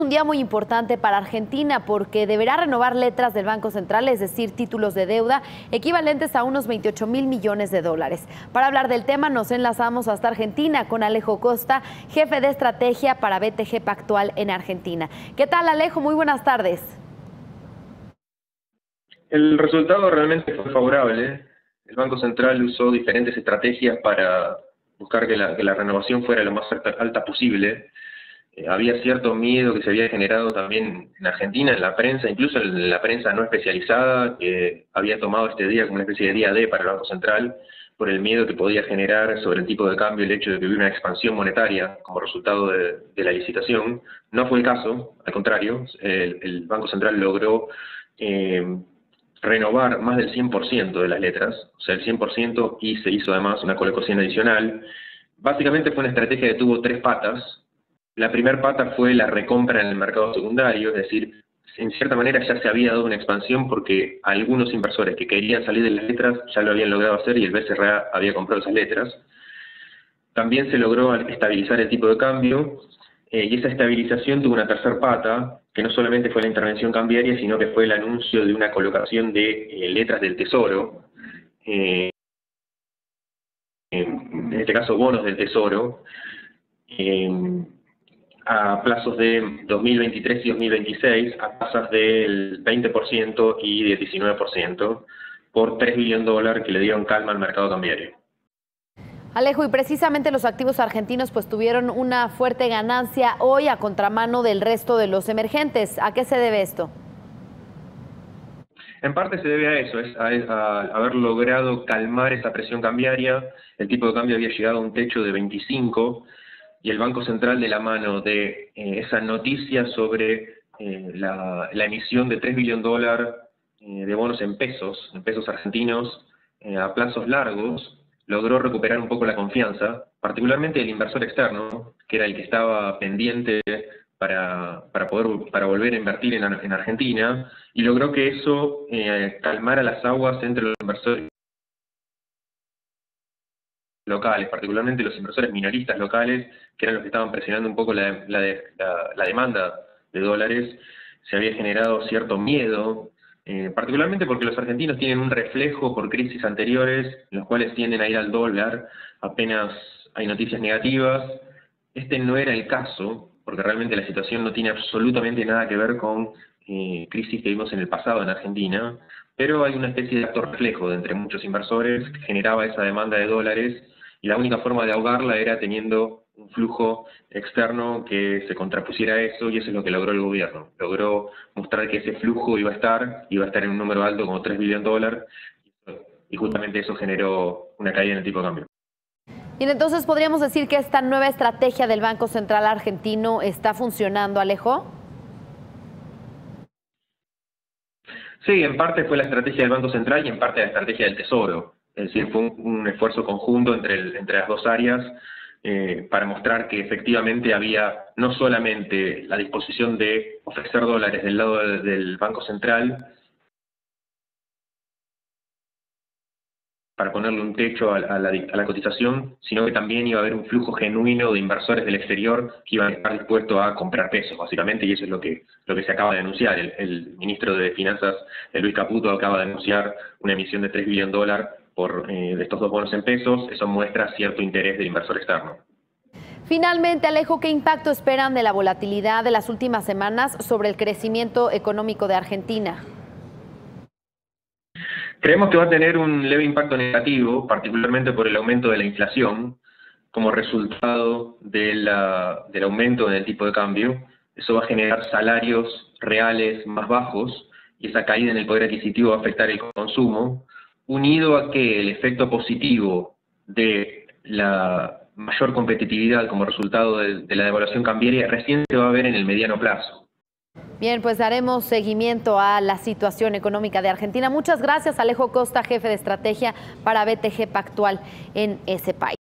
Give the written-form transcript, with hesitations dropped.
Un día muy importante para Argentina porque deberá renovar letras del Banco Central, es decir, títulos de deuda equivalentes a unos 28.000 millones de dólares. Para hablar del tema nos enlazamos hasta Argentina con Alejo Costa, jefe de estrategia para BTG Pactual en Argentina. ¿Qué tal, Alejo? Muy buenas tardes. El resultado realmente fue favorable. El Banco Central usó diferentes estrategias para buscar que la renovación fuera lo más alta posible. Había cierto miedo que se había generado también en Argentina, en la prensa, incluso en la prensa no especializada, que había tomado este día como una especie de día D para el Banco Central, por el miedo que podía generar sobre el tipo de cambio el hecho de que hubiera una expansión monetaria como resultado de la licitación. No fue el caso, al contrario, el Banco Central logró renovar más del 100% de las letras, o sea, el 100%, y se hizo además una colocación adicional. Básicamente fue una estrategia que tuvo tres patas. La primera pata fue la recompra en el mercado secundario, es decir, en cierta manera ya se había dado una expansión porque algunos inversores que querían salir de las letras ya lo habían logrado hacer y el BCRA había comprado esas letras. También se logró estabilizar el tipo de cambio y esa estabilización tuvo una tercera pata, que no solamente fue la intervención cambiaria, sino que fue el anuncio de una colocación de letras del Tesoro, en este caso bonos del Tesoro, a plazos de 2023 y 2026 a tasas del 20% y del 19% por 3 billones de dólares que le dieron calma al mercado cambiario. Alejo, y precisamente los activos argentinos pues tuvieron una fuerte ganancia hoy a contramano del resto de los emergentes. ¿A qué se debe esto? En parte se debe a eso, a haber logrado calmar esa presión cambiaria. El tipo de cambio había llegado a un techo de 25 y el Banco Central, de la mano de esa noticia sobre la emisión de 3 billones de dólares de bonos en pesos argentinos a plazos largos, logró recuperar un poco la confianza, particularmente del inversor externo, que era el que estaba pendiente para volver a invertir en Argentina, y logró que eso calmara las aguas entre los inversores locales, particularmente los inversores minoristas locales, que eran los que estaban presionando un poco la demanda de dólares. Se había generado cierto miedo, particularmente porque los argentinos tienen un reflejo por crisis anteriores, en los cuales tienden a ir al dólar apenas hay noticias negativas. Este no era el caso, porque realmente la situación no tiene absolutamente nada que ver con crisis que vimos en el pasado en Argentina, pero hay una especie de acto reflejo de entre muchos inversores que generaba esa demanda de dólares, y la única forma de ahogarla era teniendo un flujo externo que se contrapusiera a eso, y eso es lo que logró el gobierno. Logró mostrar que ese flujo iba a estar en un número alto como 3 billones de dólares, y justamente eso generó una caída en el tipo de cambio. Y entonces podríamos decir que esta nueva estrategia del Banco Central argentino está funcionando, Alejo. Sí, en parte fue la estrategia del Banco Central y en parte la estrategia del Tesoro. Es decir, fue un esfuerzo conjunto entre las dos áreas para mostrar que efectivamente había no solamente la disposición de ofrecer dólares del lado del Banco Central para ponerle un techo a la cotización, sino que también iba a haber un flujo genuino de inversores del exterior que iban a estar dispuestos a comprar pesos, básicamente, y eso es lo que se acaba de anunciar. El ministro de Finanzas, Luis Caputo, acaba de anunciar una emisión de 3 billones de dólares de estos dos bonos en pesos. Eso muestra cierto interés del inversor externo. Finalmente, Alejo, ¿qué impacto esperan de la volatilidad de las últimas semanas sobre el crecimiento económico de Argentina? Creemos que va a tener un leve impacto negativo, particularmente por el aumento de la inflación, como resultado del aumento en el tipo de cambio. Eso va a generar salarios reales más bajos, y esa caída en el poder adquisitivo va a afectar el consumo, unido a que el efecto positivo de la mayor competitividad como resultado de la devaluación cambiaria recién se va a ver en el mediano plazo. Bien, pues daremos seguimiento a la situación económica de Argentina. Muchas gracias, Alejo Costa, jefe de estrategia para BTG Pactual en ese país.